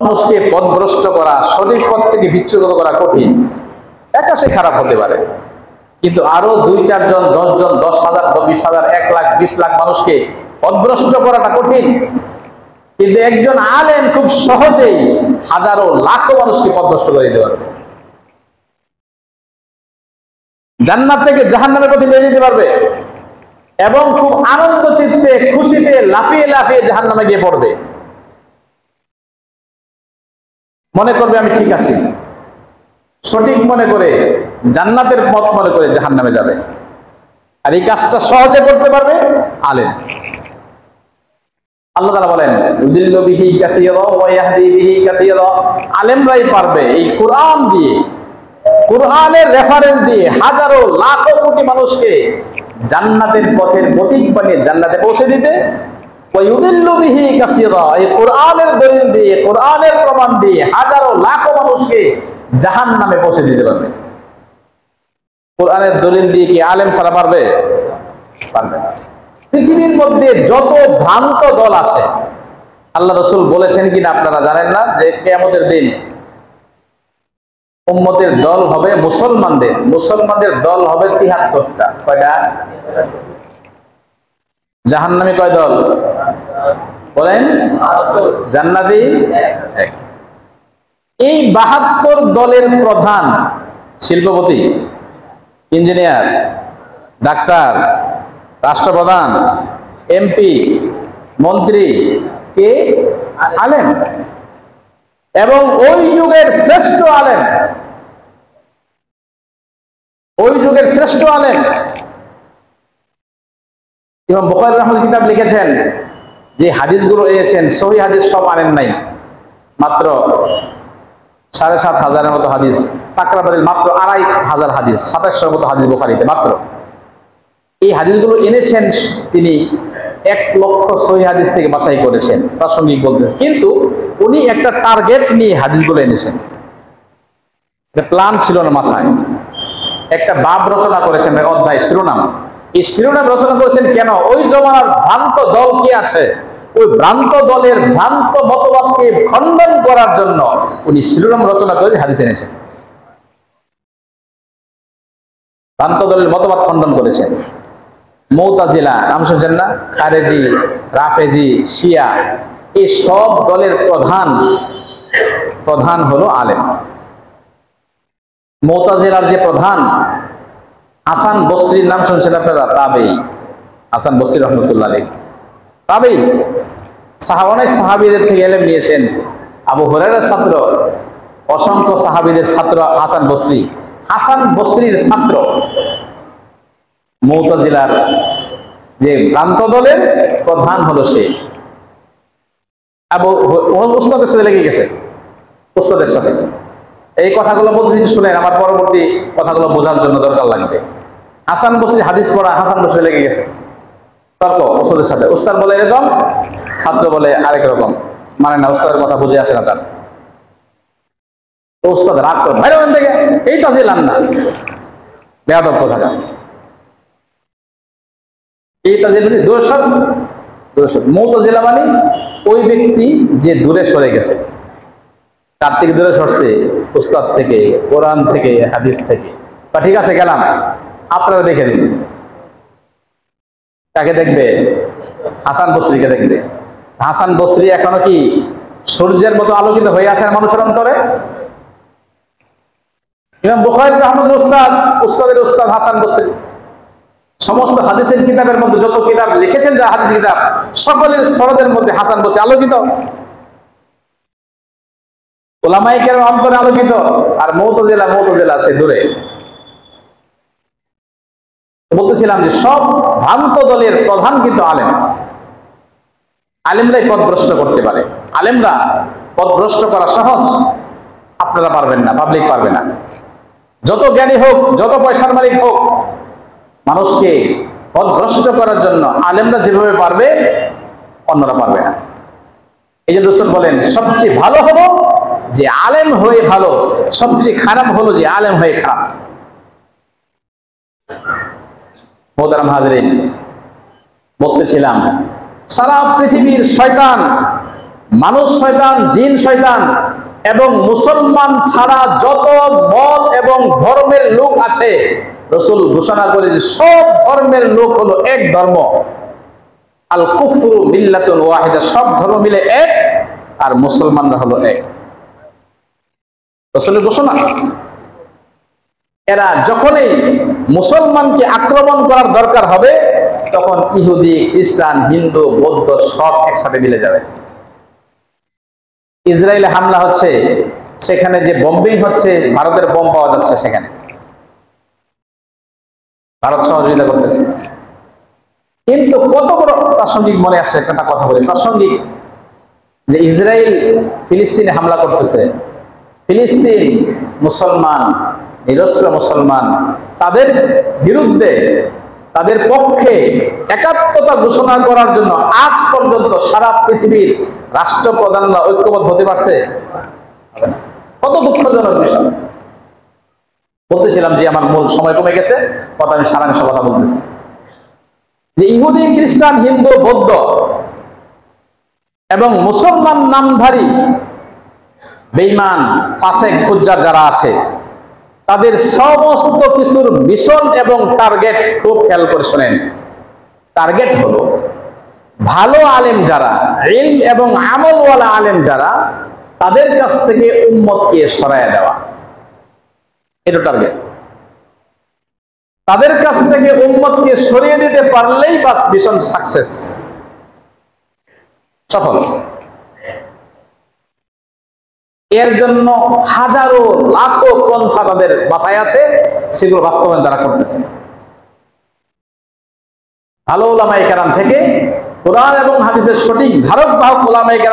মানুষকে পথভ্রষ্ট করা, সঠিক পথ থেকে বিচ্যুত করা কঠিন। একা সে খারাপ হতে পারে, কিন্তু আরো 2-4 জন, 10 জন, 10,000, 20,000, 1 লাখ, 20 লাখ মানুষকে পথভ্রষ্ট করাটা কঠিন। কিন্তু একজন আলেম খুব সহজেই হাজারো লাখো মানুষকে পথভ্রষ্ট করে দিতে পারবে, জান্নাত থেকে জাহান্নামের পথে নিয়ে যেতে পারবে, এবং খুব আনন্দ চিত্তে, খুশিতে লাফিয়ে লাফিয়ে জাহান্নামে গিয়ে পড়বে। মনে করবে আমি ঠিক আছি, সঠিক মনে করে, জান্নাতের পথ মনে করে জাহান্নামে যাবে। আর এই কাজটা সহজে করতে পারবে আলেম। আল্লাহ তাআলা বলেন, ইউদিল্লু বিহি কাসীরা ওয়া ইয়াহদি বিহি কাসীরা। আলেমরাই পারবে এই কোরআন দিয়ে, কোরআনের রেফারেন্স দিয়ে হাজারো লাখো কোটি মানুষকে জান্নাতের পথের পথিক বানিয়ে জান্নাতে পৌঁছে দিতে। ওয়া ইউদিল্লু বিহি কাসীরা, এই কোরআনের দলিল দিয়ে, কোরআনের প্রমাণ দিয়ে হাজারো লাখো মানুষকে জাহান্নামে পৌঁছে দিতে পারবে। কোরআনের দলিল দিয়ে কি আলেম ছাড়া পারবে? পারবে না। পৃথিবীর মধ্যে যত ভ্রান্ত দল আছে, আল্লাহ রাসূল বলেছেন কিনা আপনারা জানেন না, যে কিয়ামতের দিন উম্মতের দল হবে মুসলমানদের দল হবে 73টা। কয়টা? জাহান্নামী কয় দল বলেন? জান্নাতি 1। এই 72 দলের প্রধান শিল্পপতি, ইঞ্জিনিয়ার, ডাক্তার, রাষ্ট্রপ্রধান, এমপি, মন্ত্রী কে? আলেম। এবং ওই যুগের শ্রেষ্ঠ আলেম, ওই যুগের শ্রেষ্ঠ আলেম ইমাম বুখারী রাহমাতুল্লাহ কিতাব লিখেছেন, যে হাদিসগুলো এনেছেন সহিহ হাদিস সব আনেন নাই, মাত্র 7,500 মতো হাদিস, তাকরাবাদিল মাত্র 2,500 হাদিস, 2700 মতো হাদিস বুখারীতে মাত্র। এই হাদিসগুলো এনেছেন তিনি 1 লক্ষ সহিহ হাদিস থেকে বাছাই করেছেন, প্রাসঙ্গিক বলতেছে। কিন্তু উনি একটা টার্গেট নিয়ে হাদিসগুলো এনেছেন, প্ল্যান ছিল না মাথায়। একটা বাব রচনা করেছেন, অধ্যায়, শিরোনাম। এই শিরোনাম রচনা করেছেন কেন? ওই জমানার ভ্রান্ত দল কি আছে, ওই ভ্রান্ত দলের ভ্রান্ত মতবাদকে খণ্ডন করার জন্য উনি শিরোনাম রচনা করে হাদিস এনেছেন। ভ্রান্ত দলের মতবাদ খণ্ডন করেছেন। মুতাজিলা নাম শুনছেন না? খারেজি, রাফেজি, শিয়া, এই সব দলের প্রধান হলো আলেম। মুতাজিলার যে প্রধান হাসান বসরির নাম শুনছেন আপনারা? তাবেঈ, হাসান বসরি রাহমাতুল্লাহ আলাইহি, তাবেঈ। অনেক সাহাবীদের থেকে ইলম নিয়েছেন। আবু হুরায়রার ছাত্র, অসংখ্য সাহাবীদের ছাত্র হাসান বসরি। হাসান বসরির ছাত্র মুতাজিলার যে ভ্রান্ত দলের প্রধান হলো সে। উস্তাদের সাথে লেগে গেছে, উস্তাদের সাথে। এই কথাগুলো বলতেছি, শুনেন, আমার পরবর্তী কথাগুলো বোঝার জন্য দরকার লাগবে। হাসান বসরি হাদিস পড়া, হাসান বসরি লেগে গেছে তর্ক উস্তাদের সাথে। উস্তাদ বলে এরকম, ছাত্র বলে আরেক রকম, মানে না, উস্তাদের কথা বুঝে আসে না তার। তো উস্তাদ রাগ করে, বাইরে ওখান থেকে, এই তাজিল আন না, বেয়াদব কোথাকার, এই তাজিল দূরে সর, দূরে সর। মুতাজিলা মানে ওই ব্যক্তি যে দূরে সরে গেছে। তার থেকে দূরে সরছে? উস্তাদ থেকে, কোরআন থেকে, হাদিস থেকে। তা ঠিক আছে, গেলাম, আপনারা দেখে দিন। কাকে দেখবে? হাসান বসরিকে দেখবে। হাসান বসরি এখনো কি সূর্যের মতো আলোকিত হয়ে আছেন মানুষের অন্তরে? ইমাম বুখারী রাহমাতুল্লাহ উস্তাদের উস্তাদ হাসান বসরি সমস্ত হাদিসের কিতাবের মধ্যে যত কিতাব লিখেছেন, যা হাদিস কিতাব, সকলের সনদের মধ্যে হাসান বসরি আলোকিত, উলামায়ে কেরামের অন্তরে আলোকিত। আর মুতাজিলা সে দূরে। বলতেছিলাম যে সব ভ্রান্ত দলের প্রধান কিন্তু আলেম। আলেমরাই পথভ্রষ্ট করতে পারে। আলেমরা পথভ্রষ্ট করা সহজ, আপনারা পারবেন না, পাবলিক পারবে না। যত জ্ঞানী হোক, যত পয়সার মালিক হোক, মানুষকে পথভ্রষ্ট করার জন্য আলেমরা যেভাবে পারবে অন্যরা পারবে না। এই জন্য রাসূল বলেন, সবচেয়ে ভালো হলো যে আলেম হয়ে ভালো, সবচেয়ে খারাপ হলো যে আলেম হয়ে খারাপ। মোহতারাম হাজরিন, বলতেছিলাম সারা পৃথিবীর শয়তান মানুষ শয়তান, জিন শয়তান এবং মুসলমান ছাড়া যত মত এবং ধর্মের লোক আছে, রাসূল ঘোষণা করে যে সব ধর্মের লোক হলো এক ধর্ম। আল কুফরু মিল্লাতুন ওয়াহিদা, সব ধর্ম মিলে এক, আর মুসলমানরা হলো এক। রাসূলের ঘোষণা। এরা যখনই মুসলমানকে আক্রমণ করার দরকার হবে, তখন ইহুদি, খ্রিস্টান, হিন্দু, বৌদ্ধ সব একসাথে মিলে যাবে। ইসরায়েলে হামলা হচ্ছে, সেখানে যে বম্বিং হচ্ছে, ভারতের বোম পাওয়া যাচ্ছে, সেখানে ভারত সহযোগিতা করতেছে। কিন্তু কত বড় প্রাসঙ্গিক মনে আসছে একটা কথা বলি, প্রাসঙ্গিক, যে ইসরায়েল ফিলিস্তিনে হামলা করতেছে। ফিলিস্তিন মুসলমান, নিরস্ত্র মুসলমান, তাদের বিরুদ্ধে, তাদের পক্ষে একাত্মতা ঘোষণা করার জন্য আজ পর্যন্ত সারা পৃথিবীর রাষ্ট্রপ্রধানরা ঐক্যবদ্ধ হতে পারছে? কত দুঃখজনক বিষয়। বলতেছিলাম যে আমার মূল সময় কমে গেছে, কথা আমি সারাংশ কথা বলতেছি, যে ইহুদি, খ্রিস্টান, হিন্দু, বৌদ্ধ এবং মুসলমান নামধারী বেঈমান, ফাসেক, ফুজ্জার যারা আছে, তাদের সমস্ত কিছুর মিশন এবং টার্গেট খুব খেয়াল করে শোনেন। টার্গেট হলো ভালো আলেম যারা, ইলম এবং আমলওয়ালা আলেম যারা, তাদের কাছ থেকে উম্মতকে সরায় দেওয়া, এটা টার্গেট। তাদের কাছ থেকে উম্মতকে সরিয়ে দিতে পারলেই বাস মিশন সাকসেস, সফল। এর জন্য হাজারো লাখো পন্থা তাদের মাথায় আছে, সেগুলো বাস্তবায়ন তারা করতেছে। ভালো উলামায়ে কেরাম থেকে কোরআন এবং হাদিসের সঠিক ধারক বাহক উলামায়ে কেরাম